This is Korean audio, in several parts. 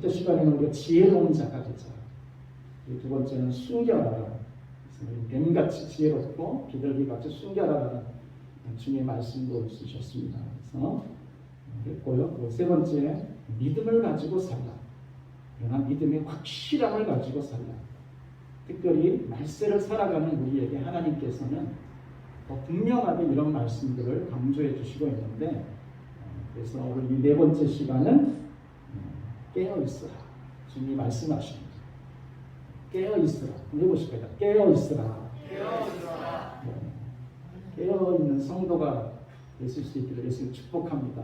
첫째 시간에는 우리가 지혜로운 자가 되자. 두 번째는 순결하라. 뱀같이 지혜롭고 비둘기같이 순결하라는 주님의 말씀도 주셨습니다. 그래서 했고요. 세 번째, 믿음을 가지고 살라. 그러나 믿음의 확실함을 가지고 살라. 특별히 말세를 살아가는 우리에게 하나님께서는 더 분명하게 이런 말씀들을 강조해 주시고 있는데, 그래서 오늘 이 네 번째 시간은 깨어있으라. 주님이 말씀하십니다. 깨어있으라. 해보실 거예요. 깨어있으라. 깨어있는 성도가 되실 수 있기를 예수님 축복합니다.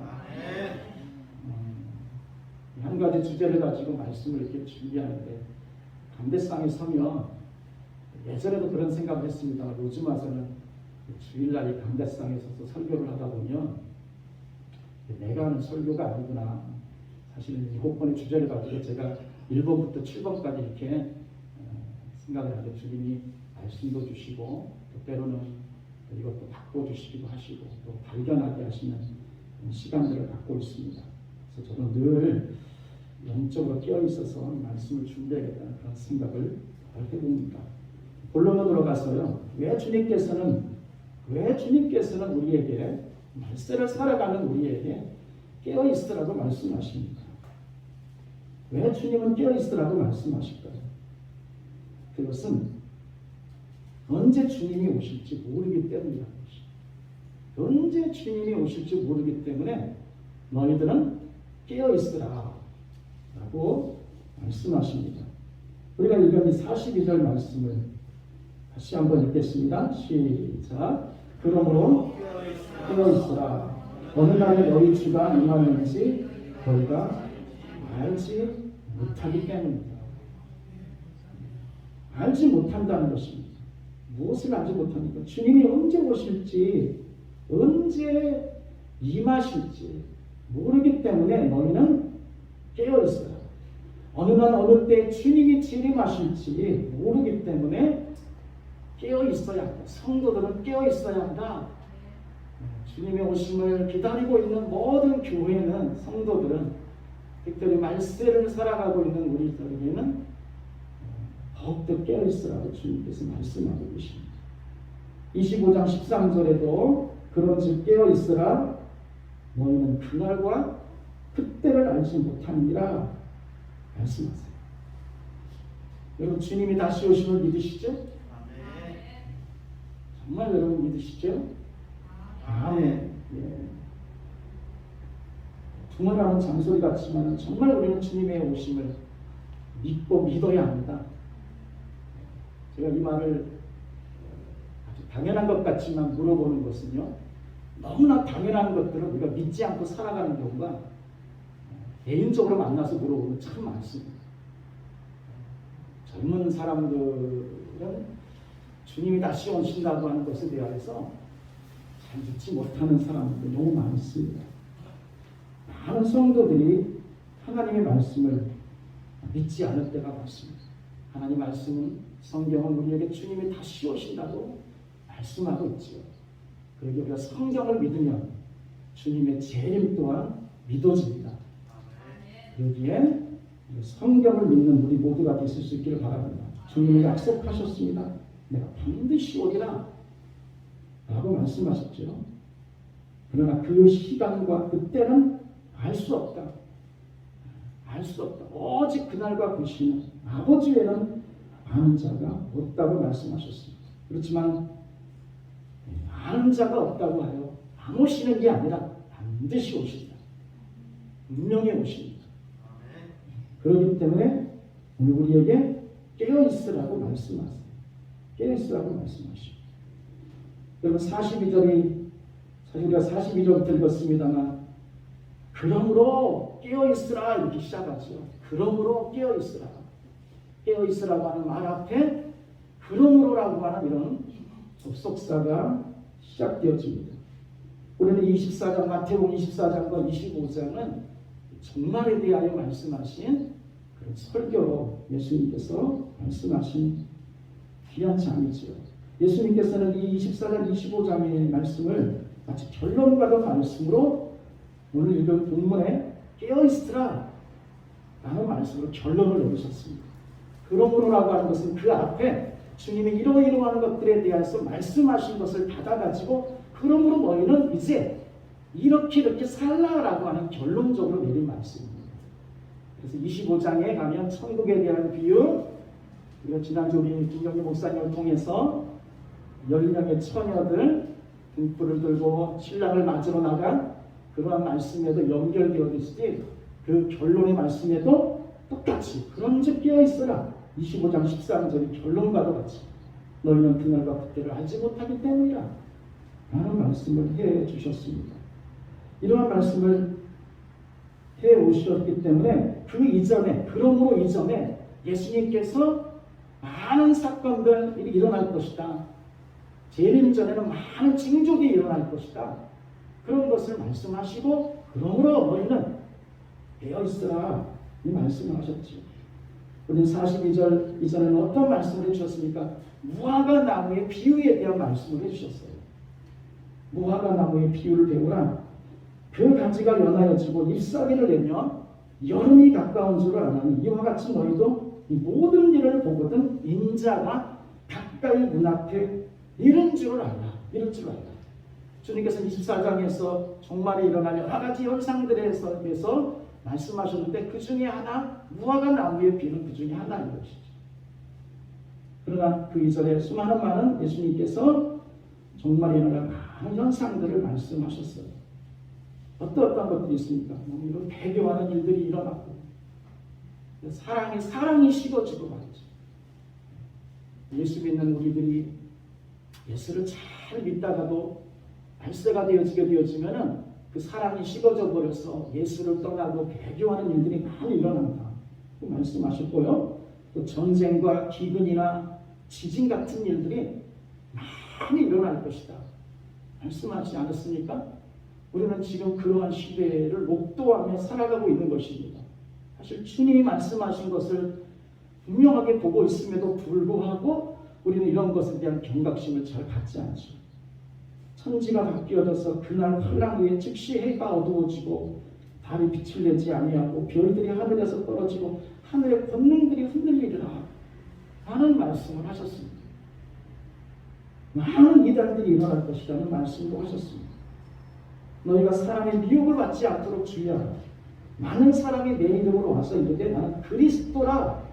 한 가지 주제를 가지고 말씀을 이렇게 준비하는데, 강대상에 서면 예전에도 그런 생각을 했습니다. 요즘 와서는 주일날 강대상에 서서 설교를 하다 보면 내가 하는 설교가 아니구나. 사실은 7번의 주제를 가지고 제가 1번부터 7번까지 이렇게 생각을 하는데, 주님이 말씀도 주시고 또 때로는 이것도 바꿔주시기도 하시고 또 발견하게 하시는 시간들을 갖고 있습니다. 그래서 저는 늘 영적으로 깨어있어서 말씀을 준비하겠다는 그런 생각을 해봅니다. 본론으로 들어가서요. 왜 주님께서는 우리에게 말세를 살아가는 우리에게 깨어있으라고 말씀하십니까? 왜 주님은 깨어있으라고 말씀하실까요? 그것은 언제 주님이 오실지 모르기 때문이라는 것입니다. 언제 주님이 오실지 모르기 때문에 너희들은 깨어있으라 라고 말씀하십니다. 우리가 읽은 이 42절 말씀을 다시 한번 읽겠습니다. 시작. 그러므로 깨어있으라. 어느 날에 너희 주가 임하는지 너희가 알지 못하기 때문이다. 알지 못한다는 것입니다. 무엇을 알지 못합니까? 주님이 언제 오실지, 언제 임하실지 모르기 때문에 너희는 깨어있어라. 어느 날 어느 때 주님이 재림하실지 모르기 때문에 깨어있어야 한다. 성도들은 깨어있어야 한다. 주님의 오심을 기다리고 있는 모든 교회는, 성도들은, 특별히 말세를 살아가고 있는 우리들에게는 더욱더 깨어있으라고 주님께서 말씀하고 계십니다. 25장 13절에도 그런즉 깨어있으라. 너희는 그날과 그때를 알지 못하느니라 말씀하세요. 여러분, 주님이 다시 오심을 믿으시죠? 정말 여러분 믿으시죠? 아멘. 예. 두말하는 잔소리 같지만 정말 우리는 주님의 오심을 믿고 믿어야 합니다. 제가 이 말을 아주 당연한 것 같지만 물어보는 것은요, 너무나 당연한 것들을 우리가 믿지 않고 살아가는 경우가 개인적으로 만나서 물어보면 참 많습니다. 젊은 사람들은 주님이 다시 오신다고 하는 것에 대해서 잘 믿지 못하는 사람들이 너무 많습니다. 많은 성도들이 하나님의 말씀을 믿지 않을 때가 많습니다. 하나님 말씀은, 성경은 우리에게 주님이 다시 오신다고 말씀하고 있지요. 그러기에 우리가 성경을 믿으면 주님의 재림 또한 믿어집니다. 여기에 성경을 믿는 우리 모두가 되실 수 있기를 바랍니다. 주님이 약속하셨습니다. 내가 반드시 오리라 라고 말씀하셨죠. 그러나 그 시간과 그때는 알 수 없다. 알 수 없다. 오직 그날과 그 시는 아버지 외에는 아는 자가 없다고 말씀하셨습니다. 그렇지만 아는 자가 없다고 하여 안 오시는 게 아니라 반드시 오신다. 분명히 오십니다. 그렇기 때문에 오늘 우리에게 깨어있으라고 말씀하세요. 깨어있으라고 말씀하십니다. 여러분, 42절이, 사실 우리가 42절부터 읽었습니다만, 그러므로 깨어있으라 이렇게 시작하죠. 그러므로 깨어있으라. 깨어있으라고 하는 말 앞에 그러므로라고 하는 이런 접속사가 시작되어집니다. 우리는 24장, 마태복음 24장과 25장은 종말에 대하여 말씀하신 그런 설교로 예수님께서 말씀하신 귀한 장이지요. 예수님께서는 이 24장, 25장의 말씀을 마치 결론과도 말씀으로 오늘 읽은 본문에 깨어있으라 라는 말씀으로 결론을 내리셨습니다. 그러므로라고 하는 것은 그 앞에 주님이 이러이러한 것들에 대해서 말씀하신 것을 받아가지고 그러므로 너희는 이제 이렇게 살라라고 하는 결론적으로 내린 말씀입니다. 그래서 25장에 가면 천국에 대한 비유, 그리고 지난주 우리 김경희 목사님을 통해서 10명의 처녀들 등불을 들고 신랑을 맞으러 나간 그러한 말씀에도 연결되어있듯이 그 결론의 말씀에도 똑같이 그런즉 깨어있으라 25장 13절의 결론과도 같이 너희는 그날과 그때를 알지 못하기 때문이라 라는 말씀을 해주셨습니다. 이러한 말씀을 해오셨기 때문에 그 이전에, 그러므로 이전에 예수님께서 많은 사건들이 일어날 것이다. 재림 전에는 많은 징조들이 일어날 것이다. 그런 것을 말씀하시고 그러므로 너희는 깨어있으라 이 말씀을 하셨지. 우리 42절 이전에는 어떤 말씀을 해주셨습니까? 무화과 나무의 비유에 대한 말씀을 해주셨어요. 무화과 나무의 비유를 배우라. 그 가지가 연하여지고 잎사귀를 내면 여름이 가까운 줄을 아나니 이와 같이 너희도 이 모든 일을 보거든 인자가 가까이 눈앞에 이른 줄을 알라. 이른 줄을 알라. 주님께서 24장에서 종말에 일어날 여러 가지 현상들에 대해서 말씀하셨는데 그 중에 하나 무화과 나무의 비유는 그 중에 하나인 것이죠. 그러나 그 이전에 수많은 많은 예수님께서 종말에 일어날 많은 현상들을 말씀하셨어요. 어떤 것들이 있습니까? 이런 배교하는 일들이 일어나고 사랑이 식어지고 말이죠. 예수 믿는 우리들이 예수를 잘 믿다가도 발세가 되어지면은 그 사랑이 식어져 버려서 예수를 떠나고 배교하는 일들이 많이 일어난다. 말씀하셨고요. 또 전쟁과 기근이나 지진 같은 일들이 많이 일어날 것이다. 말씀하지 않았습니까? 우리는 지금 그러한 시대를 목도하며 살아가고 있는 것입니다. 사실 주님이 말씀하신 것을 분명하게 보고 있음에도 불구하고 우리는 이런 것에 대한 경각심을 잘 갖지 않죠. 천지가 바뀌어져서 그날 환랑 후에 즉시 해가 어두워지고 달이 빛을 내지 아니하고 별들이 하늘에서 떨어지고 하늘의 권능들이 흔들리리라 라는 말씀을 하셨습니다. 많은 이단들이 일어날 것이라는 말씀도 하셨습니다. 너희가 사람의 미혹을 받지 않도록 주의하라. 많은 사람이 내 이름으로 와서 이르되 나는 그리스도라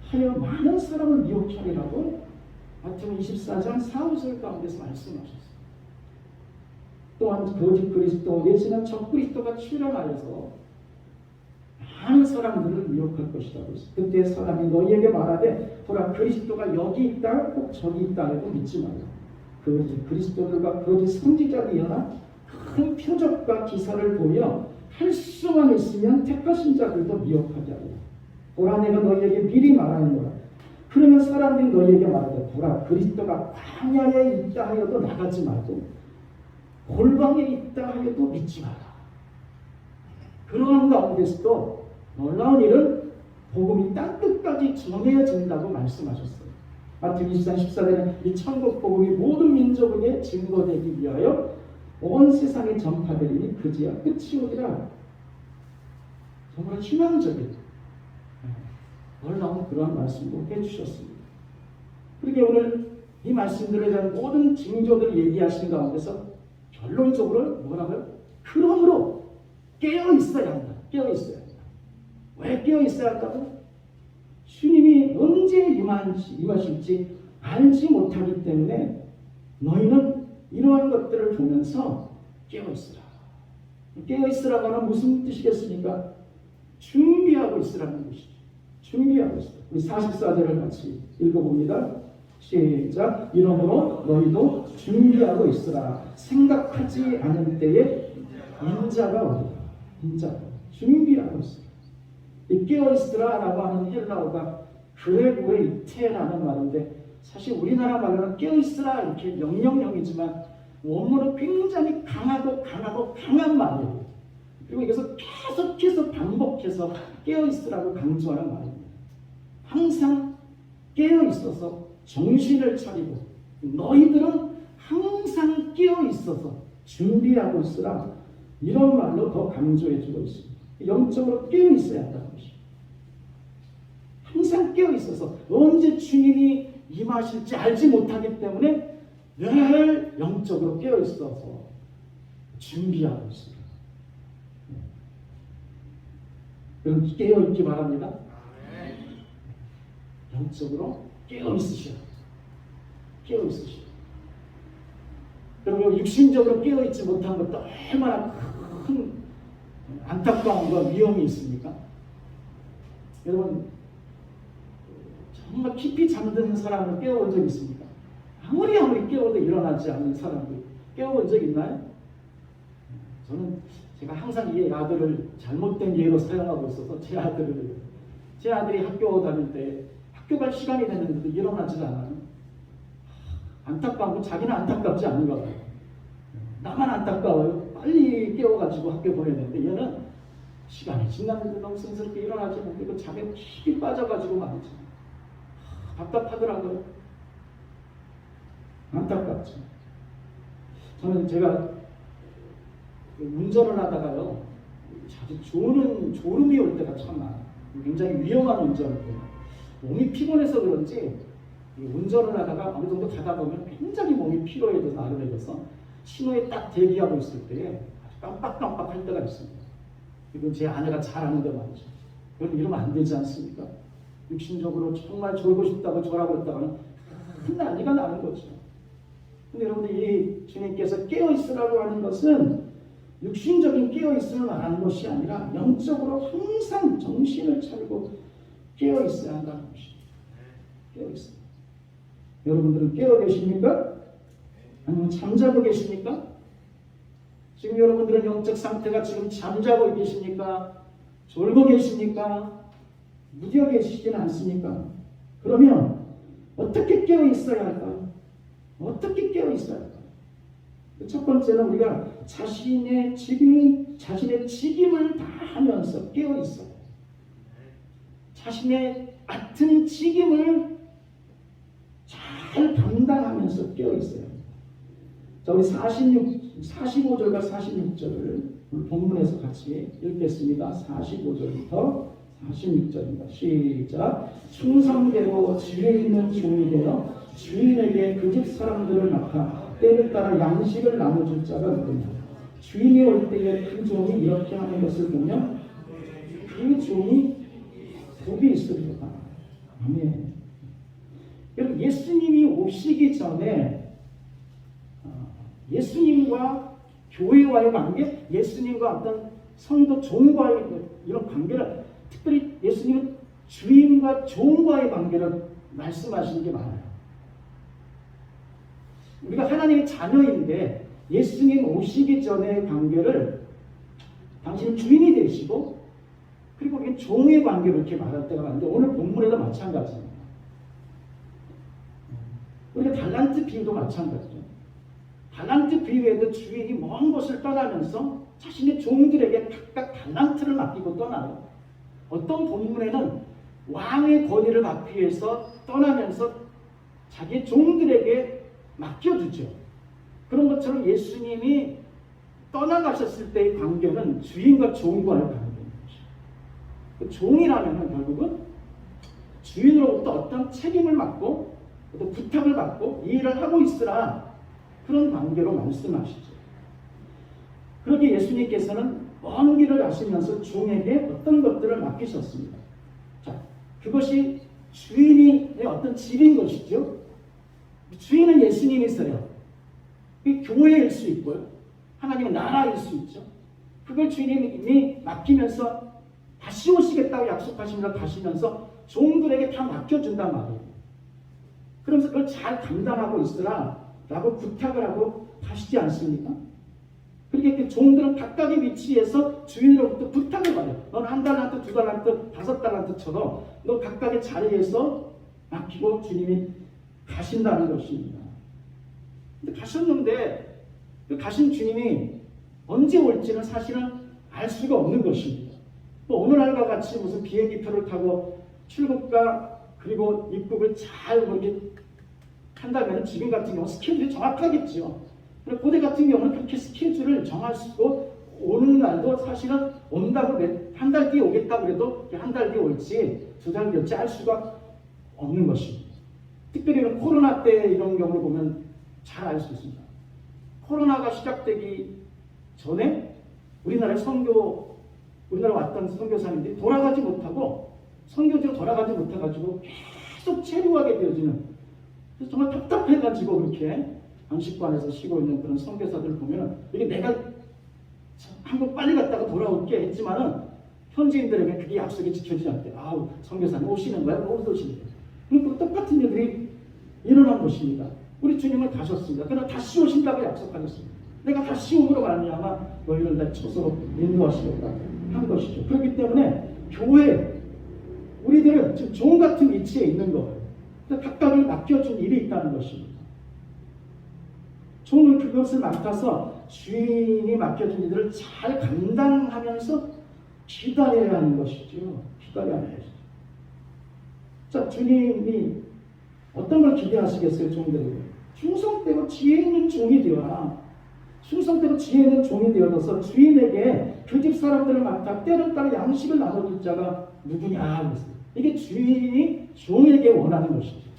하여 많은 사람을 미혹하리라고 마태복음 24장 4, 5절 가운데서 말씀하셨습니다. 또한 거짓 그리스도 내지는 적 그리스도가 출현하여서 많은 사람들을 미혹할 것이라고 했습니다. 그때 사람이 너희에게 말하되 보라 그리스도가 여기 있다 꼭 저기 있다 해도 믿지 말라. 거짓 그리스도들과 거짓 선지자들이 일어나 큰 표적과 기사를 보여 할 수만 있으면 택하신 자들도 미혹하게 하리라. 보라 내가 너희에게 미리 말하노라. 그러면 사람들이 너희에게 말하되 보라 그리스도가 광야에 있다 하여도 나가지 말고 골방에 있다 하여도 믿지 마라. 그러한 가운데서도 놀라운 일은 복음이 땅끝까지 전해진다고 말씀하셨어요. 마태복음 24장 14절에는 이 천국 복음이 모든 민족에게 증거되기 위하여 온 세상에 전파되리니 그제야 끝이 오리라. 정말 희망적인 놀라운 그러한 말씀도 해주셨습니다. 그렇게 오늘 이 말씀들에 대한 모든 징조들을 얘기하시는 가운데서 결론적으로 뭐라고요? 그러므로 깨어있어야 한다. 깨어있어야 한다. 왜 깨어있어야 한다고? 주님이 언제 임하실지 알지 못하기 때문에 너희는 이러한 것들을 보면서 깨어있으라. 깨어있으라고 하는 무슨 뜻이겠습니까? 준비하고 있으라는 것이죠. 준비하고 있으라. 우리 44절을 같이 읽어봅니다. 시작. 이러므로 너희도 준비하고 있으라. 생각하지 않은 때에 인자가 오리라. 인자가 준비하고 있으라. 이 깨어있으라라고 하는 헬라어가 그레고의 이테라는 말인데 사실 우리나라 말로는 깨어있으라 이렇게 명령형이지만 원문은 굉장히 강한 말이에요. 그리고 이것을 계속해서 반복해서 깨어있으라고 강조하는 말입니다. 항상 깨어있어서 정신을 차리고 너희들은 항상 깨어있어서 준비하고 있으라 이런 말로 더 강조해주고 있습니다. 영적으로 깨어있어야 한다는 것입니다. 항상 깨어 있어서 언제 주님이 임하실지 알지 못하기 때문에 늘 영적으로 깨어 있어서 준비하고 있습니다. 여러분 깨어 있기 바랍니다. 영적으로 깨어 있으셔. 깨어 있으셔. 여러분 육신적으로 깨어 있지 못한 것도 얼마나 큰 안타까움과 위험이 있습니까? 여러분 정말 깊이 잠드는 사람을 깨워본 적 있습니까? 아무리 깨워도 일어나지 않는 사람들 깨워본 적 있나요? 저는 제가 항상 이 아들을 잘못된 예로 사용하고 있어서 제 아들이 학교 다닐 때 학교 갈 시간이 됐는데도 일어나지 않아요. 안타까운 건 자기는 안타깝지 않은가 봐요. 나만 안타까워요. 빨리 깨워가지고 학교 보내야 되는데 얘는 시간이 지났는데 너무 스스럽게 일어나지 못하고 잠에 깊이 빠져가지고 말이죠. 답답하더라고요. 안타깝죠. 저는 제가 운전을 하다가요, 자주 졸음이 올 때가 참 많아요. 굉장히 위험한 운전을 해요. 몸이 피곤해서 그런지 운전을 하다가 어느 정도 가다 보면 굉장히 몸이 피로해져서 나른해져서 신호에 딱 대기하고 있을 때 아주 깜빡깜빡할 때가 있습니다. 이건 제 아내가 잘 아는데 말이죠. 그건 이러면 안 되지 않습니까? 육신적으로 정말 졸고 싶다고 졸하고 있다가는 큰 난리가 나는 거죠. 근데 여러분들 이 주님께서 깨어있으라고 하는 것은 육신적인 깨어있음을 말하는 것이 아니라 영적으로 항상 정신을 차리고 깨어있어야 한다는 것입니다. 깨어있습니다. 여러분들은 깨어 계십니까? 아니면 잠자고 계십니까? 지금 여러분들은 영적 상태가 지금 잠자고 계십니까? 졸고 계십니까? 무디어 계시지는 않습니까? 그러면 어떻게 깨어 있어야 할까요? 어떻게 깨어 있어야 할까요? 첫 번째는 우리가 자신의 직임을 다하면서 깨어 있어요. 자신의 맡은 직임을 잘 감당하면서 깨어 있어요. 자, 우리 45절과 46절을 본문에서 같이 읽겠습니다. 45절부터 46절입니다. 시작. 충성되고 지혜 있는 종이 되어 주인에게 그 집 사람들을 맡아 때를 따라 양식을 나눠줄 자가 누구냐. 주인이 올 때에 그 종이 이렇게 하는 것을 보면 그 종이 복이 있으리로다. 아멘. 여러분 예수님이 오시기 전에 예수님과 교회와의 관계, 예수님과 어떤 성도 종과의 이런 관계를, 특별히 예수님은 주인과 종과의 관계를 말씀하시는 게 많아요. 우리가 하나님의 자녀인데 예수님 오시기 전의 관계를 당신은 주인이 되시고 그리고 우리는 종의 관계로 이렇게 말할 때가 많은데 오늘 본문에도 마찬가지입니다. 우리가 달란트 비유도 마찬가지죠. 달란트 비유에도 주인이 먼 곳을 떠나면서 자신의 종들에게 각각 달란트를 맡기고 떠나요. 어떤 본문에는 왕의 권위를 받기 위해서 떠나면서 자기의 종들에게 맡겨주죠. 그런 것처럼 예수님이 떠나가셨을 때의 관계는 주인과 종과의 관계인 것이죠. 종이라면 결국은 주인으로부터 어떤 책임을 맡고 어떤 부탁을 받고 이 일을 하고 있으라 그런 관계로 말씀하시죠. 그러기에 예수님께서는 먼 길을 가시면서 종에게 어떤 것들을 맡기셨습니다. 자, 그것이 주인의 어떤 질인 것이죠. 주인은 예수님이세요. 교회일 수 있고요. 하나님의 나라일 수 있죠. 그걸 주인이 맡기면서 다시 오시겠다고 약속하시면서 가시면서 종들에게 다 맡겨준단 말이에요. 그러면서 그걸 잘 감당하고 있으라 라고 부탁을 하고 가시지 않습니까? 그렇게 종들은 각각의 위치에서 주인으로부터 부탁을 받아요. 넌 1달란트, 2달란트, 5달란트처럼 너 각각의 자리에서 맡기고 주님이 가신다는 것입니다. 근데 가셨는데 그 가신 주님이 언제 올지는 사실은 알 수가 없는 것입니다. 또 오늘날과 같이 무슨 비행기표를 타고 출국과 그리고 입국을 잘 이렇게 한다면 지금 같은 경우 스케줄이 정확하겠죠. 그런데 고대 같은 경우는 그렇게 스케줄을 정할 수도 오는 날도 사실은 온다고 한 달 뒤에 오겠다고 해도 한 달 뒤에 올지 두 달 뒤에 올지 알 수가 없는 것입니다. 특별히 코로나 때 이런 경우를 보면 잘 알 수 있습니다. 코로나가 시작되기 전에 우리나라 왔던 선교사님들이 돌아가지 못하고 선교지로 돌아가지 못해가지고 계속 체류하게 되어지는, 그래서 정말 답답해가지고 그렇게 안식관에서 쉬고 있는 그런 선교사들을 보면 이게 내가 한번 빨리 갔다가 돌아올게 했지만은 현지인들에게 그게 약속이 지켜지지 않대. 아우, 선교사님 오시는 거야? 못 오시는 거야? 그리고 똑같은 일들이 일어난 것입니다. 우리 주님은 가셨습니다. 그러나 다시 오신다고 약속하셨습니다. 내가 다시 오므로 말미암아 너희를 내 처소로 인도하시겠다 한 것이죠. 그렇기 때문에 교회, 우리들은 지금 종 같은 위치에 있는 거예요. 각각을 맡겨준 일이 있다는 것입니다. 종은 그것을 맡아서 주인이 맡겨준 일들을 잘 감당하면서 기다려야 하는 것이죠. 기다려야 하는 것이죠. 자, 주님이 어떤 걸 기대하시겠어요, 종들에게? 충성되고 지혜 있는 종이 되어라. 충성되고 지혜 있는 종이 되어서 주인에게 그 집 사람들을 맡아 때를 따라 양식을 나눠줄 자가 누구냐 그랬어요. 이게 주인이 종에게 원하는 것이죠.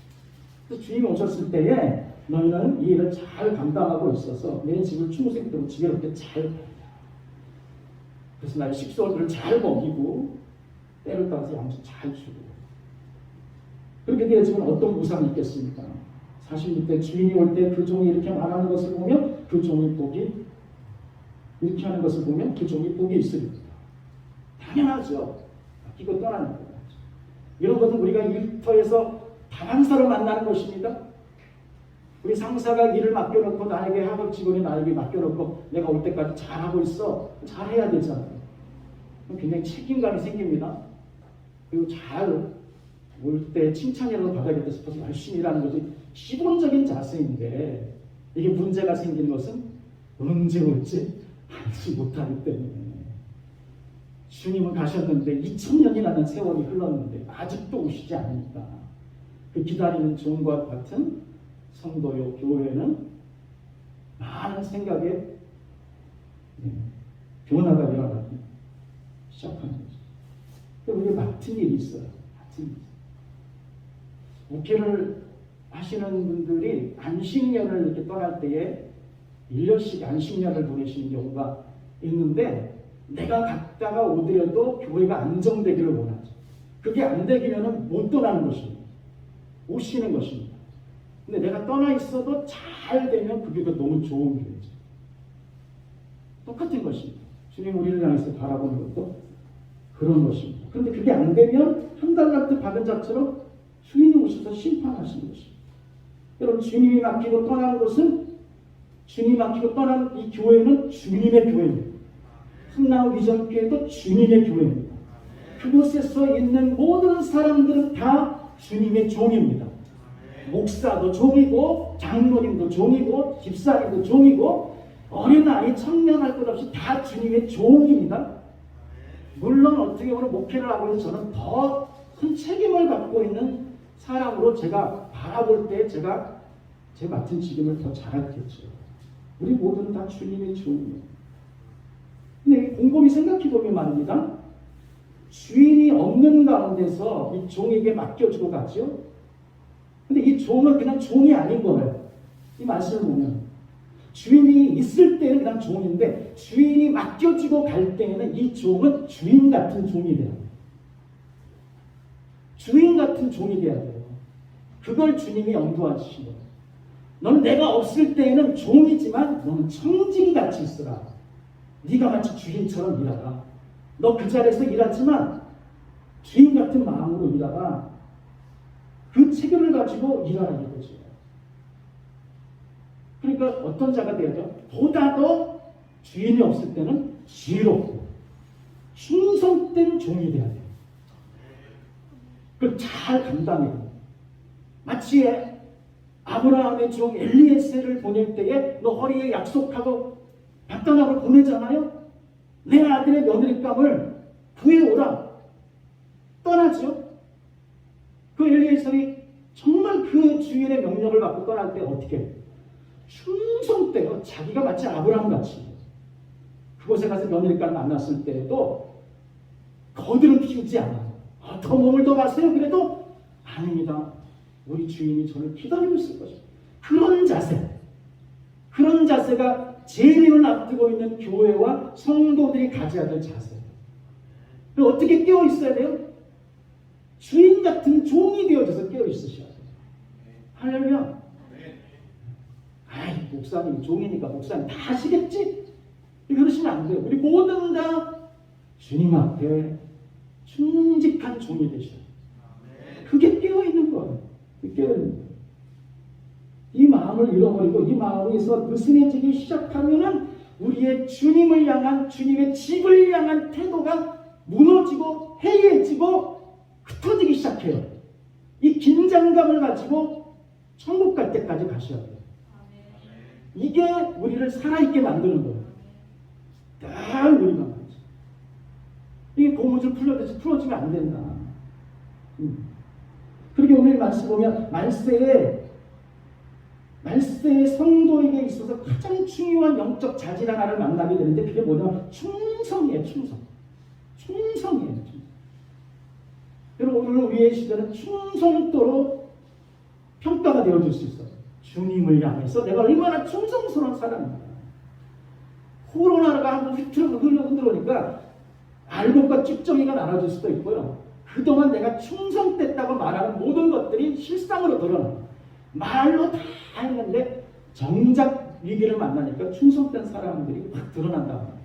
그래서 주인이 오셨을 때에 너희는 이 일을 잘 감당하고 있어서 내 집을 충성되고 지혜롭게 잘, 그래서 나의 식소들을 잘 먹이고 때를 따라서 양식 잘 주고, 그렇게 되어지면 어떤 보상이 있겠습니까? 46대 주인이 올 때 그 종이 이렇게 말하는 것을 보면 그 종이 복이, 이렇게 하는 것을 보면 그 종이 복이 있으리라. 당연하죠. 이거 떠나는 거죠. 이런 것은 우리가 일터에서 다반사로 만나는 것입니다. 우리 상사가 일을 맡겨놓고 나에게 하고 직원이 나에게 맡겨놓고 내가 올 때까지 잘하고 있어. 잘해야 되잖아요. 굉장히 책임감이 생깁니다. 그리고 잘 올 때 칭찬이라도 받아야겠다 싶어서 열심히 일하는 것이 기본적인 자세인데, 이게 문제가 생기는 것은 언제 올지 알지 못하기 때문에. 주님은 가셨는데 2000년이라는 세월이 흘렀는데 아직도 오시지 않으니까 그 기다리는 종과 같은 성도요, 교회는 많은 생각에 변화가 일어나기 시작하는 거죠. 우리가 맡은 일이 있어요. 맡은 일이 있어요. 목회를 하시는 분들이 안식년을 이렇게 떠날 때에 1년씩 안식년을 보내시는 경우가 있는데, 내가 갔다가 오더라도 교회가 안정되기를 원하죠. 그게 안 되기면은 못 떠나는 것입니다. 오시는 것입니다. 근데 내가 떠나 있어도 잘 되면 그게 너무 좋은 교회죠. 똑같은 것입니다. 주님 우리를 향해서 바라보는 것도 그런 것입니다. 그런데 그게 안 되면 한 달란트 받은 자처럼 주인이 오셔서 심판하시는 것입니다. 여러분, 주님이 맡기고 떠난 곳은, 주님이 맡기고 떠난 이 교회는 주님의 교회입니다. 흥나무 비전교회도 주님의 교회입니다. 그곳에서 있는 모든 사람들은 다 주님의 종입니다. 목사도 종이고, 장로님도 종이고, 집사님도 종이고, 어린아이, 청년할 것 없이 다 주님의 종입니다. 물론 어떻게 보면 목회를 하고 있는 저는 더 큰 책임을 갖고 있는 사람으로 제가 바라볼 때 제가 제 맡은 직임을 더 잘하겠죠. 우리 모두는 다 주님의 종이에요. 근데 곰곰이 생각해 보면 말입니다. 주인이 없는 가운데서 이 종에게 맡겨주고 가죠. 근데 이 종은 그냥 종이 아닌 거예요. 이 말씀을 보면 주인이 있을 때는 그냥 종인데, 주인이 맡겨주고 갈 때에는 이 종은 주인 같은 종이 돼요. 주인 같은 종이 돼야 돼요. 그걸 주님이 염두하신 거예요. 너는 내가 없을 때에는 종이지만 너는 청지기 같이 있으라. 네가 마치 주인처럼 일하라. 너 그 자리에서 일하지만 주인 같은 마음으로 일하라. 그 체계를 가지고 일하라 이거죠. 그러니까 어떤 자가 되어야죠? 보다 더 주인이 없을 때는 지혜롭고 충성된 종이 되어야 돼요. 그걸 잘 감당해요. 마치 아브라함의 종 엘리에셀을 보낼 때에 너 허리에 약속하고 바다나를 보내잖아요. 내 아들의 며느리감을 구해오라. 떠나죠. 그 엘리에셀이 정말 그 주인의 명령을 받고 떠날 때 어떻게 해요? 충성되어 자기가 마치 아브라함 같이 그곳에 가서 며느리감을 만났을 때에도 거들은 피우지 않아. 더 몸을 더 가세요. 그래도 아닙니다. 우리 주인이 저를 기다리고 있을 것입니다. 그런 자세가 재림을 앞두고 있는 교회와 성도들이 가져야 될 자세예요. 어떻게 깨어 있어야 돼요? 주인 같은 종이 되어져서 깨어 있으셔야 돼요. 할렐루야. 아이, 목사님 종이니까 목사님 다 아시겠지? 그러시면 안 돼요. 우리 모든 다 주님 앞에 충직한 종이 되셔요. 그게 깨어 있는 거예요. 깨어 있는 거예요. 이 마음을 잃어버리고 이 마음에서 느슨해지기 시작하면은 우리의 주님을 향한, 주님의 집을 향한 태도가 무너지고 해이해지고 흩어지기 시작해요. 이 긴장감을 가지고 천국 갈 때까지 가셔야 돼요. 이게 우리를 살아있게 만드는 거예요. 늘 우리만 말이죠. 이게 고무줄 풀려듯이 풀어지면 안 된다. 그렇게 오늘 말씀 보면 말세의 성도에게 있어서 가장 중요한 영적 자질 하나를 만나게 되는데 그게 뭐냐면 충성이에요. 충성이에요. 여러분 오늘 우리의 시대는 충성도로 평가가 되어질 수 있어요. 주님을 향해서 내가 얼마나 충성스러운 사람인가. 코로나가 한번 휘트로 흔들어오니까 알곡과 쭉정이가 나눠질 수도 있고요. 그동안 내가 충성됐다고 말하는 모든 것들이 실상으로 드러나요. 말로 다 했는데 정작 위기를 만나니까 충성된 사람들이 확 드러난다고 합니다.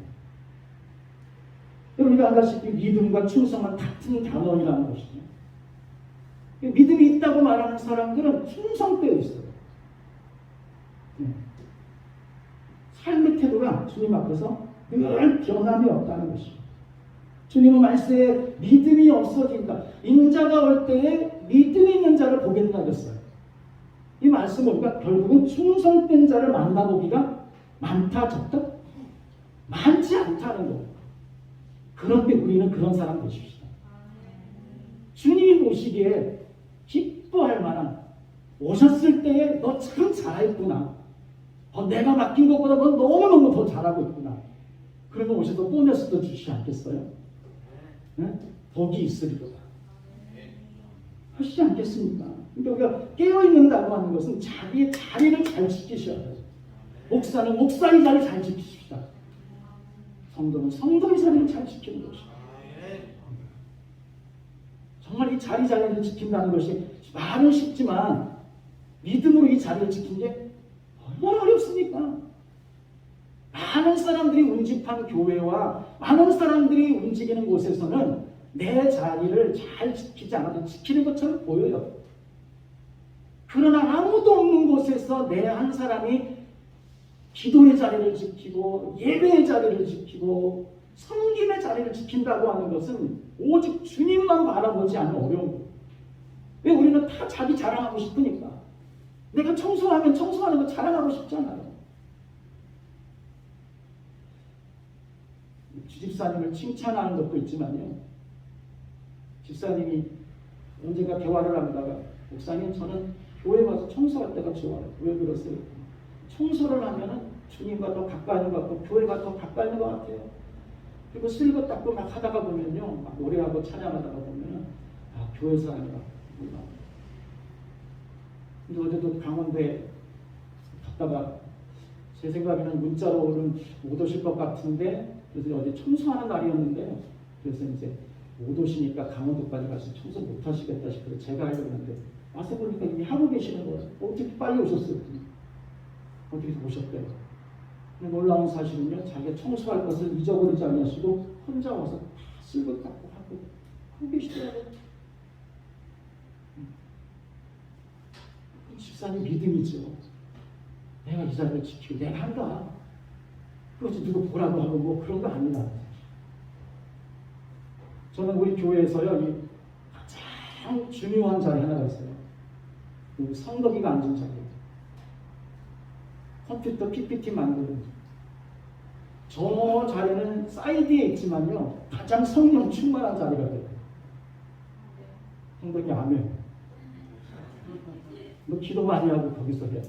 우리가 알다시피 믿음과 충성은 같은 단어이라는 것이죠. 믿음이 있다고 말하는 사람들은 충성되어 있어요. 삶의 태도가 주님 앞에서 늘 변함이 없다는 것이죠. 주님은 말세에 믿음이 없어진다. 인자가 올 때에 믿음이 있는 자를 보겠다 그랬어요. 이 말씀 보니까 결국은 충성된 자를 만나보기가 많다 적다? 많지 않다는 거예요. 그런데 우리는 그런 사람 되십시다. 주님이 보시기에 기뻐할 만한, 오셨을 때에 너 참 잘했구나. 내가 맡긴 것보다 너 너무너무 더 잘하고 있구나. 그러면 오셔서 보너스도 주시지 않겠어요? 네? 복이 있으리로다. 하시지 않겠습니까? 그러니까 우리가 깨어있는다고 하는 것은 자기의 자리를 잘 지키셔야 돼요. 목사는 목사의 자리를 잘 지키십시다. 성도는 성도의 자리를 잘 지키는 것입니다. 정말 이 자리를 지킨다는 것이 말은 쉽지만 믿음으로 이 자리를 지킨 게 얼마나 어렵습니까? 많은 사람들이 운집한 교회와 많은 사람들이 움직이는 곳에서는 내 자리를 잘 지키지 않아도 지키는 것처럼 보여요. 그러나 아무도 없는 곳에서 내 한 사람이 기도의 자리를 지키고 예배의 자리를 지키고 섬김의 자리를 지킨다고 하는 것은 오직 주님만 바라보지 않는 어려운 거예요. 왜 우리는 다 자기 자랑하고 싶으니까. 내가 청소하면 청소하는 거 자랑하고 싶잖아요. 주집사님을 칭찬하는 것도 있지만요. 집사님이 언젠가 대화를 하다가 목사님 저는 교회 가서 청소할 때가 좋아요. 왜 그러세요? 청소를 하면은 주님과 더 가까이 있는 것 같고 교회가 더 가까이 있는 것 같아요. 그리고 쓸고 닦고 막 하다가 보면요. 막 노래하고 찬양하다가 보면은 교회 사람이다. 근데 어제도 강원도에 갔다가 제 생각에는 문자로는 못 오실 것 같은데 그래서 어제 청소하는 날이었는데요. 그래서 이제 못 오시니까 강원도까지 가서 청소 못 하시겠다 싶어서 제가 하려고 했는데 와서 보니까 이미 하고 계시는 거예요. 어떻게 빨리 오셨어요? 어떻게 오셨대요? 근데 놀라운 사실은요. 자기가 청소할 것을 잊어버리지 않으시고 혼자 와서 다 쓸고 닦고 하고 계시더라고요. 집사님 믿음이죠. 내가 이 자리를 지키고 내가 한다. 그것이 누구 보라고 하고 뭐 그런 거 아니다. 저는 우리 교회에서요. 이 가장 중요한 자리 하나가 있어요. 그 성덕이가 앉은 자리예요. 컴퓨터 PPT 만드는 저 자리는 사이드에 있지만요. 가장 성령 충만한 자리가 돼요. 성덕이 아멘. 너 기도 많이 하고 거기서 해.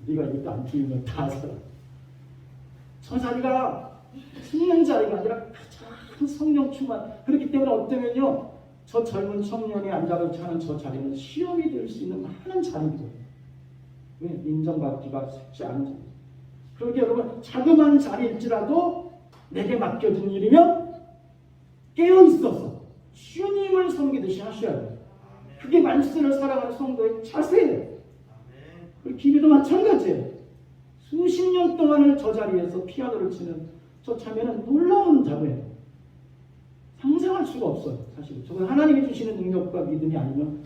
네가 이것도 안 틀리면 다 살아. 저 자리가 숨는 자리가 아니라 가장 큰 성령 충만. 그렇기 때문에 어쩌면요, 저 젊은 청년이 앉아서 하는 저 자리는 시험이 될 수 있는 많은 자리거든요. 왜? 인정받기가 쉽지 않은 자리. 그러게 여러분, 자그마한 자리일지라도 내게 맡겨진 일이면 깨어 있어서 주님을 섬기듯이 하셔야 돼요. 그게 말씀을 살아가는 성도의 자세예요. 그리고 기도도 마찬가지예요. 수십 년 동안을 저 자리에서 피아노를 치는 저 자매는 놀라운 자매예요. 상상할 수가 없어요. 사실 저건 하나님이 주시는 능력과 믿음이 아니면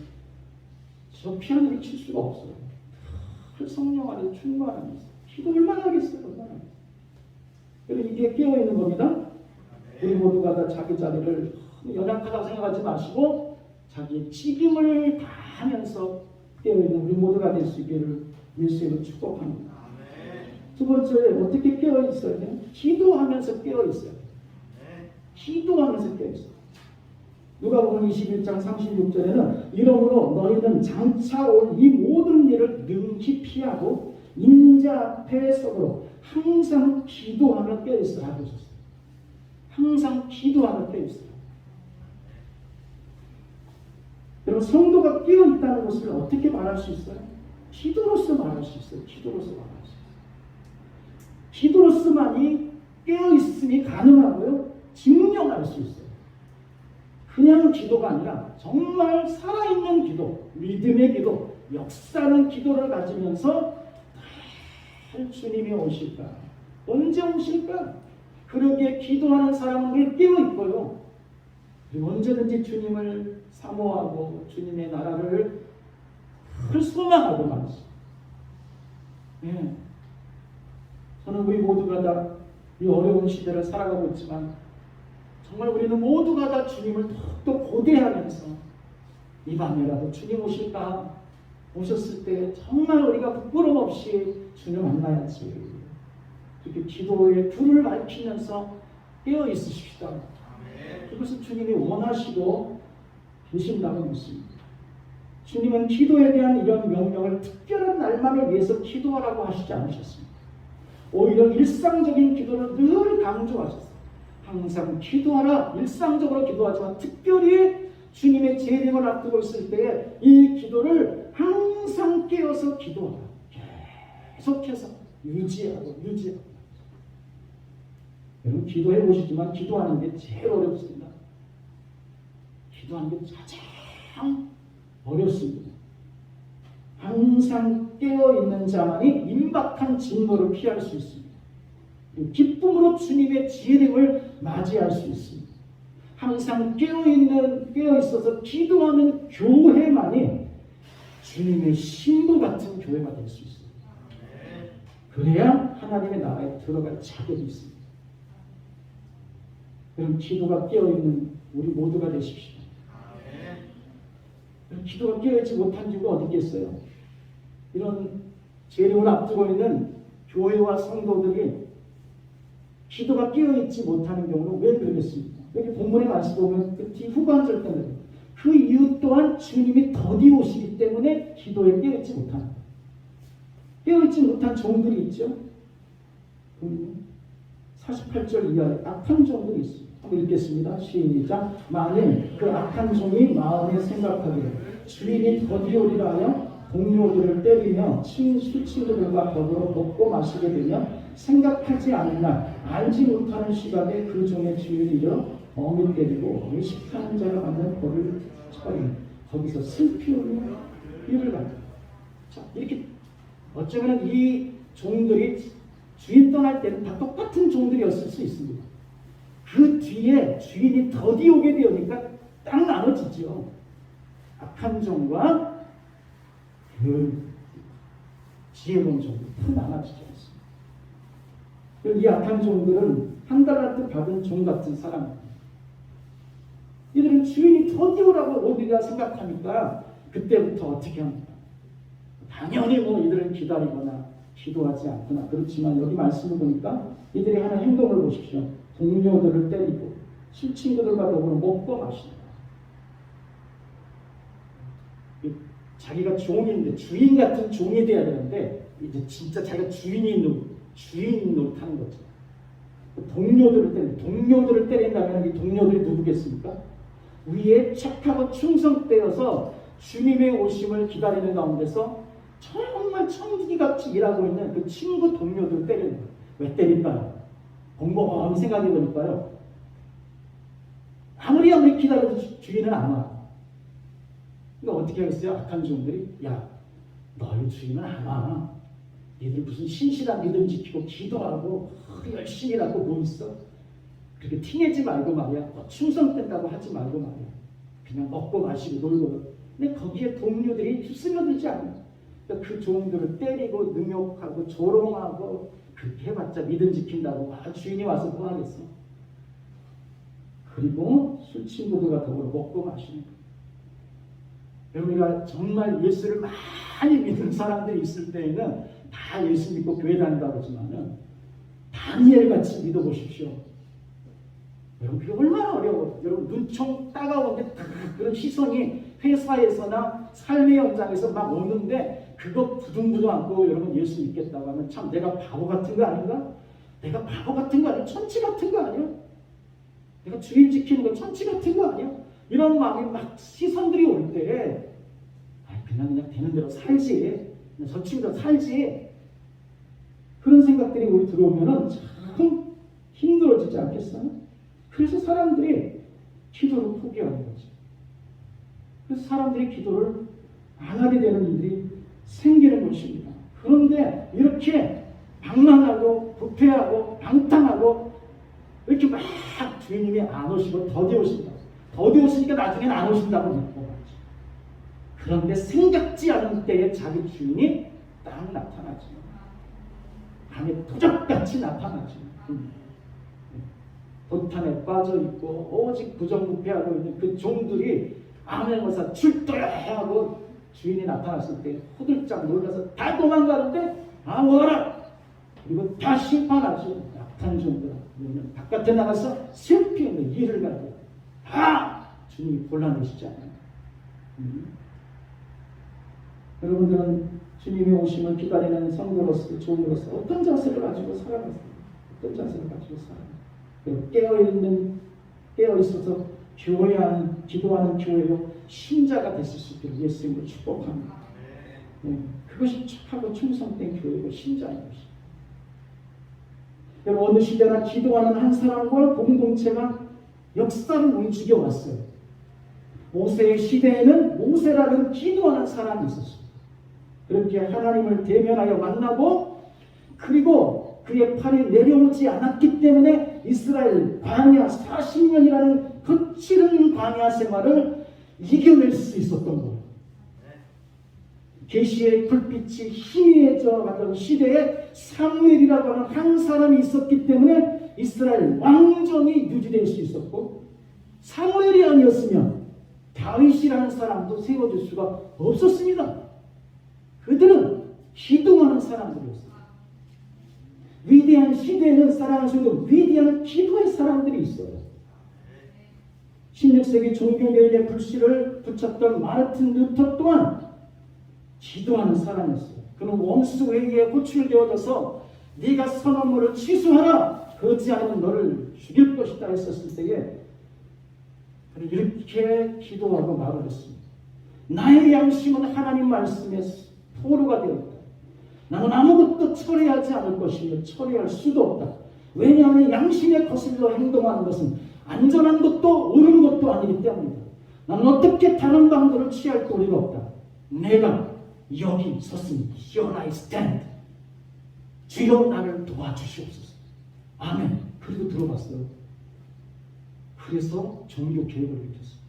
저 피아노를 칠 수가 없어요. 그 성령 안에 충만함이 있어요. 기도 얼마나 하겠어요? 얼마나 하겠어요? 그래서 이게 깨어있는 겁니다. 우리 모두가 다 자기 자리를 연약하다고 생각하지 마시고 자기의 책임을 다하면서 깨어있는 우리 모두가 될 수 있기를 예수님을 축복합니다. 두 번째, 어떻게 깨어있어야 돼요? 기도하면서 깨어있어야 돼요. 기도하면서 깨어있어요. 누가복음 21장 36절에는 이러므로 너희는 장차 올 이 모든 일을 능히 피하고 인자 앞에 서로 항상 기도하며 깨어있으라 하셨어요. 항상 기도하며 깨어있으라. 여러분, 성도가 깨어있다는 것을 어떻게 말할 수 있어요? 기도로서 말할 수 있어요. 기도로서 말할 수 있어요. 기도로서만이 깨어있음이 가능하고요, 증명할 수 있어요. 그냥 기도가 아니라 정말 살아있는 기도, 믿음의 기도, 역사하는 기도를 가지면서 주님이 오실까? 언제 오실까? 그러기에 기도하는 사람은 늘 깨어있고요, 그리고 언제든지 주님을 사모하고 주님의 나라를 소망하고 말이죠. 네. 저는 우리 모두가 다 이 어려운 시대를 살아가고 있지만 정말 우리는 모두가 다 주님을 더욱더 고대하면서 이 밤에라도 주님 오실까? 오셨을 때 정말 우리가 부끄럼 없이 주님 만나야지. 이렇게 기도의 불을 밝히면서 깨어 있으십시다. 그것은 주님이 원하시고 계신다고 믿습니다. 주님은 기도에 대한 이런 명령을 특별한 날만을 위해서 기도하라고 하시지 않으셨습니다. 오히려 일상적인 기도를 늘 강조하셨어요. 항상 기도하라. 일상적으로 기도하지만 특별히 주님의 재림을 앞두고 있을 때에 이 기도를 항상 깨어서 기도하라. 계속해서 유지하고. 여러분, 기도해 보시지만 기도하는 게 제일 어렵습니다. 기도하는 게 가장 어렵습니다. 항상 깨어있는 자만이 임박한 진노를 피할 수 있습니다. 기쁨으로 주님의 재림을 맞이할 수 있습니다. 항상 깨어있어서 기도하는 교회만이 주님의 신부 같은 교회가 될 수 있습니다. 그래야 하나님의 나라에 들어갈 자격이 있습니다. 그럼 기도가 깨어있는 우리 모두가 되십시오. 기도가 깨어있지 못한 이유가 어디 있겠어요? 이런 재림을 앞두고 있는 교회와 성도들이 기도가 깨어있지 못하는 경우는 왜 그러겠습니까? 여기 본문의 말씀 보면 그 뒤 후반절 때는 그 이유 또한 주님이 더디 오시기 때문에 기도에 깨어있지 못하는 거예요. 깨어있지 못한 종들이 있죠. 48절 이하에 악한 종들이 있습니다. 한번 읽겠습니다. 시작. 만일 그 악한 종이 마음에 생각하기를 주인이 더디 오리라 하여 동료들을 때리며 술 친구들과 더불어 먹고 마시게 되며 생각하지 않은 날 알지 못하는 시각에 그 종의 주인을 잃어 어미 때리고 의식하는 자가 받는 벌을 처리 거기서 슬피 울며 삐를 받다. 자, 이렇게 어쩌면 이 종들이 주인 떠날 때는 다 똑같은 종들이었을 수 있습니다. 그 뒤에 주인이 더디 오게 되니까 딱 나눠지죠. 악한 종과 그 지혜로운 종들이 딱 나눠지지 않습니다. 이 악한 종들은 한 달란트 받은 종 같은 사람입니다. 이들은 주인이 더디 오라고 우리가 생각하니까 그때부터 어떻게 합니까? 당연히 이들은 기다리거나 기도하지 않거나 그렇지만 여기 말씀을 보니까 이들이 하는 행동을 보십시오. 동료들을 때리고 술 친구들과 더불어 먹고 마신다. 자기가 종인데 주인 같은 종이 돼야 되는데 이제 진짜 자기가 주인 노릇하는 거죠. 동료들을 때린다면 이 동료들이 누구겠습니까? 위에 착하고 충성되어서 주님의 오심을 기다리는 가운데서 정말 천지같이 일하고 있는 그 친구 동료들을 때리는 거예요. 왜 때릴까요? 곰곰이 생각해 보니까요. 아무리 기다려도 주인은 안 와. 그러니까 어떻게 하겠어요? 악한 종들이 야, 너희 주인은 안 와. 니들 무슨 신실한 믿음 지키고 기도하고 열심히 일하고 뭐 있어? 그렇게 티내지 말고 말이야. 충성된다고 하지 말고 말이야. 그냥 먹고 마시고 놀고. 근데 거기에 동료들이 스며들지 않아요. 그러니까 그 종들을 때리고 능욕하고 조롱하고 그렇게 해봤자 믿음 지킨다고 주인이 와서 뭐 하겠어? 그리고 술 친구들과 더불어 먹고 마시는 거예요. 우리가 정말 예수를 많이 믿는 사람들이 있을 때에는 다 예수 믿고 교회 다닌다고 하지만은 다니엘같이 믿어보십시오. 여러분 그게 얼마나 어려워. 여러분 눈총 따가운데 그런 시선이 회사에서나 삶의 현장에서 막 오는데 그거 부둥부둥 안고 여러분 예수 믿겠다고 하면 참 내가 바보 같은 거 아닌가? 내가 바보 같은 거 아니야? 천치 같은 거 아니야? 내가 주일 지키는 건 천치 같은 거 아니야? 이런 마음이 막 시선들이 올 때 그냥 되는 대로 살지. 저 친구들 살지. 그런 생각들이 우리 들어오면은 참 힘들어지지 않겠어요? 그래서 사람들이 기도를 포기하는 거죠. 그래서 사람들이 기도를 안 하게 되는 일들이 생기는 것입니다. 그런데 이렇게 방랑하고 부패하고 방탕하고 이렇게 막 주인님이 안 오시고 더디 오신다. 더디 오시니까 나중에는 안 오신다고 믿고 그런데 생각지 않은 때에 자기 주인이 딱 나타나죠. 밤에 도적같이 나타나죠. 도탄에 빠져있고 오직 부정부패하고 있는 그 종들이 암행어사 출두하고 주인이 나타났을 때 호들짝 놀라서 다 도망가는데 와라! 그리고 다 심판하죠. 약한 종들 바깥에 나가서 슬피 없는 일을 가지고 주님이 곤란하시지 않아요. 여러분들은 주님이 오심을 기다리는 성도로서 종으로서 어떤 자세를 가지고 살아가세요? 어떤 자세를 가지고 살아가세요? 깨어있어서 기도하는 교회로 신자가 됐을 수 있도록 예수님을 축복합니다. 그것이 착하고 충성된 교회고 신자인 것입니다. 여러분 어느 시대나 기도하는 한 사람과 공동체가 역사를 움직여 왔어요. 모세의 시대에는 모세라는 기도하는 사람이 있었어요. 그렇게 하나님을 대면하여 만나고 그리고 그의 팔이 내려오지 않았기 때문에 이스라엘 광야 40년이라는 거칠은 광야 생활을 이겨낼 수 있었던 거예요. 계시의 불빛이 희미해져 가던 시대에 사무엘이라고 하는 한 사람이 있었기 때문에 이스라엘 왕정이 유지될 수 있었고 사무엘이 아니었으면 다윗이라는 사람도 세워질 수가 없었습니다. 그들은 기도하는 사람들이었어요. 위대한 시대에는 사랑하시는 위대한 기도의 사람들이 있어요. 16세기 종교개혁의 불씨를 붙였던 마르틴 루터 또한 기도하는 사람이었어요. 그는 원수 회의에 호출되어져서 네가 선언문을 취소하라. 그렇지 않으면 너를 죽일 것이다 했었을 때에 그는 이렇게 기도하고 말을 했습니다. 나의 양심은 하나님 말씀에 포로가 되었다. 나는 아무것도 처리하지 않을 것이며 처리할 수도 없다. 왜냐하면 양심에 거슬러 행동하는 것은 안전한 것도 옳은 것도 아니기 때문이다. 나는 어떻게 다른 방도를 취할 도리가 없다. 내가 여기 섰습니다. Here I stand. 주여 나를 도와주시옵소서. 아멘. 그리고 들어봤어요. 그래서 종교 개혁을 일으켰어요.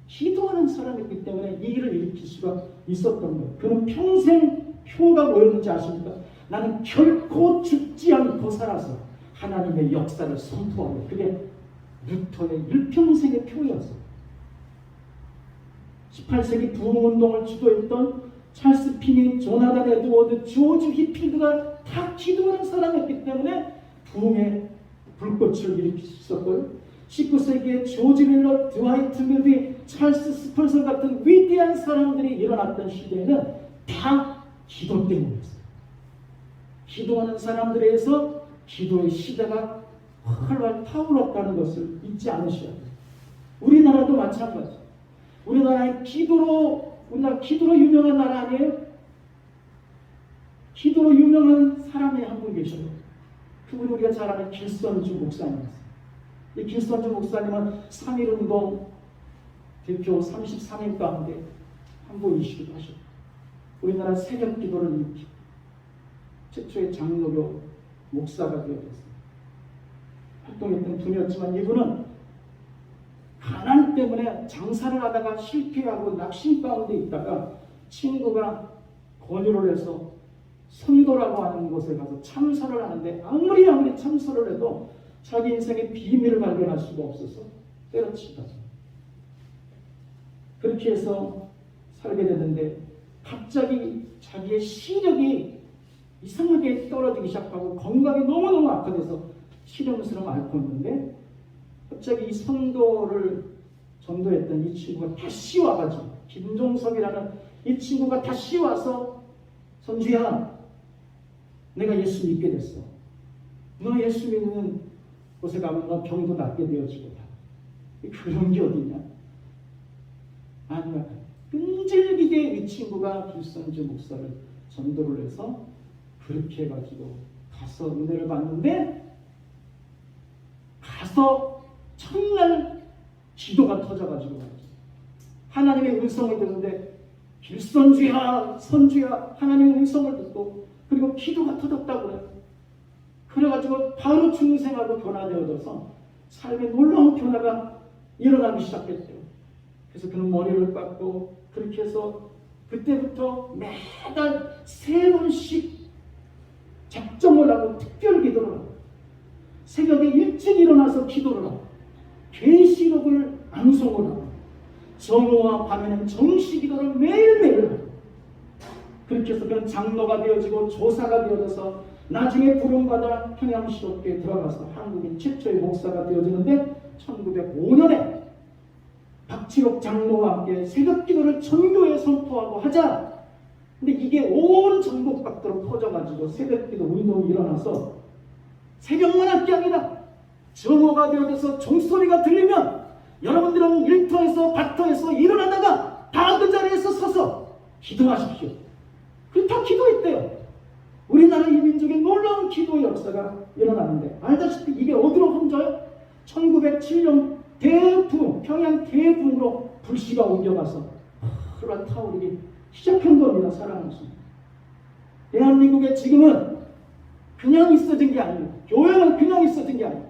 기도하는 사람이기 때문에 이 일을 일으킬 수가 있었던 거예요. 그는 평생 표가 뭐였는지 아십니까? 나는 결코 죽지 않고 살아서 하나님의 역사를 선포하고 그게 루터의 일평생의 표였어요. 18세기 부흥운동을 주도했던 찰스 피니, 조나단 에드워드, 조지 휘필드가 다 기도하는 사람이었기 때문에 부흥의 불꽃을 일으킬 수 있었고요. 19세기에 조지 밀러, 드와이트 무디, 찰스 스펄서 같은 위대한 사람들이 일어났던 시대에는 다 기도 때문이었어요. 기도하는 사람들에 의해서 기도의 시대가 활활 타올랐다는 것을 잊지 않으셔야 돼요. 우리나라도 마찬가지. 우리나라 기도로 유명한 나라 아니에요? 기도로 유명한 사람이 한 분 계셔요. 그분이 우리가 잘 아는 길선주 목사님이었어요. 이 길선주 목사님은 3.1운동 대표 33인 가운데 한 분이시기도 하셨고, 우리나라 새벽 기도를 일으키고 최초의 장로교 목사가 되어졌어요. 활동했던 분이었지만 이분은 가난 때문에 장사를 하다가 실패하고 낙심 가운데 있다가 친구가 권유를 해서 선도라고 하는 곳에 가서 참선을 하는데 아무리 참선을 해도 자기 인생의 비밀을 발견할 수가 없어서 때려치다. 그렇게 해서 살게 되는데 갑자기 자기의 시력이 이상하게 떨어지기 시작하고 건강이 너무너무 악화돼서 실형스러움 앓고 있는데 갑자기 이 선도를 전도했던 이 친구가 다시 와가지고, 김종석이라는 이 친구가 다시 와서 선주야, 내가 예수 믿게 됐어. 너 예수 믿는 곳에 가면 너 병도 낫게 되어지고. 그런 게 어디냐? 아니야. 끈질기게 이 친구가 길선주 목사를 전도를 해서 그렇게 해가지고 가서 은혜를 받는데, 가서 첫날 기도가 터져가지고 하나님의 음성을 듣는데, 길선주야, 선주야, 하나님의 음성을 듣고 그리고 기도가 터졌다고 그래요. 그래가지고 바로 중생하고 변화되어져서 삶의 놀라운 변화가 일어나기 시작했대요. 그래서 그는 머리를 깎고 그렇게 해서 그때부터 매달 3번씩 작정을 하고 특별 기도를 하고 새벽에 일찍 일어나서 기도를 하고 계시록을 암송을 하고 정오와 밤에는 정시 기도를 매일매일 하고 그렇게 해서 그는 장로가 되어지고 조사가 되어져서 나중에 부름받아 평양시독교에 들어가서 한국인 최초의 목사가 되어지는데 1905년에 박치록 장로와 함께 새벽기도를 전교에 선포하고 하자. 근데 이게 온 전국 밖으로 퍼져가지고 새벽기도 운동이 일어나서 새벽만 할 게 아니라 정오가 되어져서 종소리가 들리면 여러분들은 일터에서 밭터에서 일어나다가 다 그 자리에서 서서 기도하십시오. 그렇다 기도했대요. 우리나라 이 민족의 놀라운 기도의 역사가 일어났는데 알다시피 이게 어디로 혼져요? 1907년 대풍, 평양 대풍으로 불씨가 옮겨가서 그런 타오르기 시작한 겁니다. 사랑하는 수. 대한민국에 지금은 그냥 있어진 게 아니고, 교회는 그냥 있어진 게 아니고,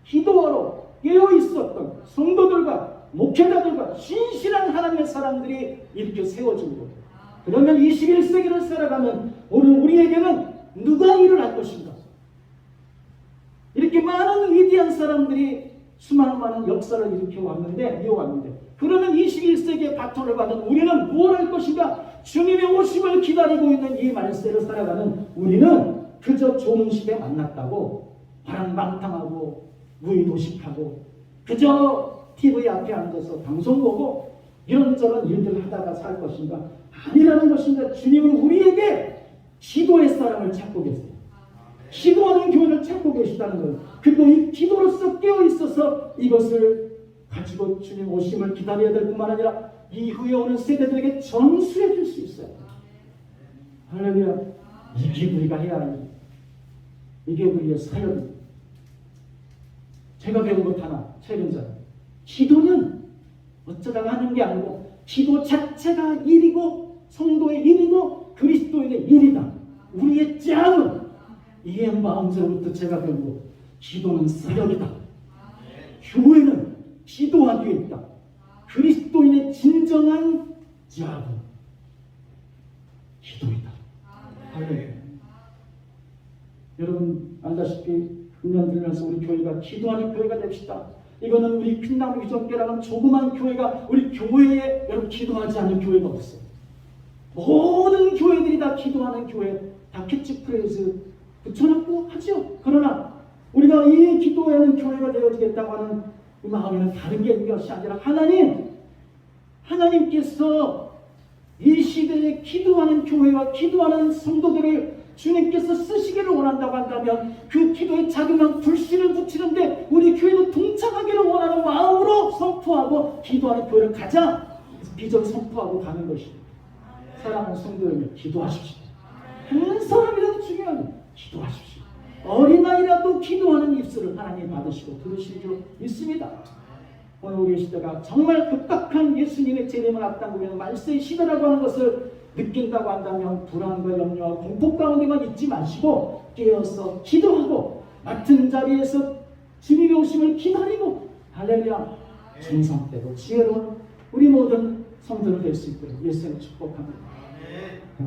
기도하러 깨어 있었던 성도들과 목회자들과 신실한 하나님의 사람들이 이렇게 세워진 거예요. 그러면 21세기를 살아가면 오늘 우리에게는 누가 일을 할 것인가? 이렇게 많은 위대한 사람들이 수많은 역사를 이어왔는데 그러면 21세기의 바톤을 받은 우리는 무엇을 할 것인가? 주님의 오심을 기다리고 있는 이 말세를 살아가는 우리는 그저 좋은 시대 만났다고 바람방탕하고 무의도식하고 그저 TV 앞에 앉아서 방송 보고 이런저런 일들을 하다가 살 것인가? 아니라는 것인가? 주님은 우리에게 기도의 사람을 찾고 계세요. 기도하는 교회를 찾고 계시다는 거예요. 그리고 이 기도로서 깨어있어서 이것을 가지고 주님 오심을 기다려야 될 뿐만 아니라 이후에 오는 세대들에게 전수해 줄 수 있어요. 할렐루야. 이게 우리가 해야 하는 일. 이게 우리의 사역입니다. 제가 배운 것 하나, 최근전. 기도는 어쩌다가 하는 게 아니고 기도 자체가 일이고 성도의 일이고 그리스도인의 일이다. 우리의 짱은 이 마음으로부터 제가 배운 것. 기도는 사역이다. 교회는 기도하기에 있다. 그리스도인의 진정한 자부 기도이다. 할렐루야. 여러분 알다시피 금년 들면서 우리 교회가 기도하는 교회가 됩시다. 이거는 우리 빛나무 유전교라는 조그만 교회가 우리 교회에 여러분 기도하지 않는 교회가 없어요. 모든 교회들이 다 기도하는 교회, 다 캐치프레이즈 붙여놓고 하죠. 그러나 우리가 이 기도하는 교회가 되어지겠다고 하는 그 마음에는 다른 게 있는 것이 아니라 하나님께서 이 시대에 기도하는 교회와 기도하는 성도들을 주님께서 쓰시기를 원한다고 한다면 그 기도에 자그마한 불씨를 붙이는데 우리 교회도 동참하기를 원하는 마음으로 선포하고 기도하는 교회를 가자. 비전 선포하고 가는 것입니다. 사랑하는 성도 여러분, 기도하십시오. 한 사람이라도 중요한 기도하십시오. 어린아이라도 기도하는 입술을 하나님 받으시고 들으실 줄 믿습니다. 오늘 우리 시대가 정말 급박한 예수님의 재림을 앞당기는 말세의 시대라고 하는 것을 느낀다고 한다면 불안과 염려와 공포 가운데만 있지 마시고 깨어서 기도하고 맡은 자리에서 주님의 오심을 기다리고 할렐루야 정성되고 지혜로운 우리 모든 성도를 될 수 있도록 예수님을 축복합니다.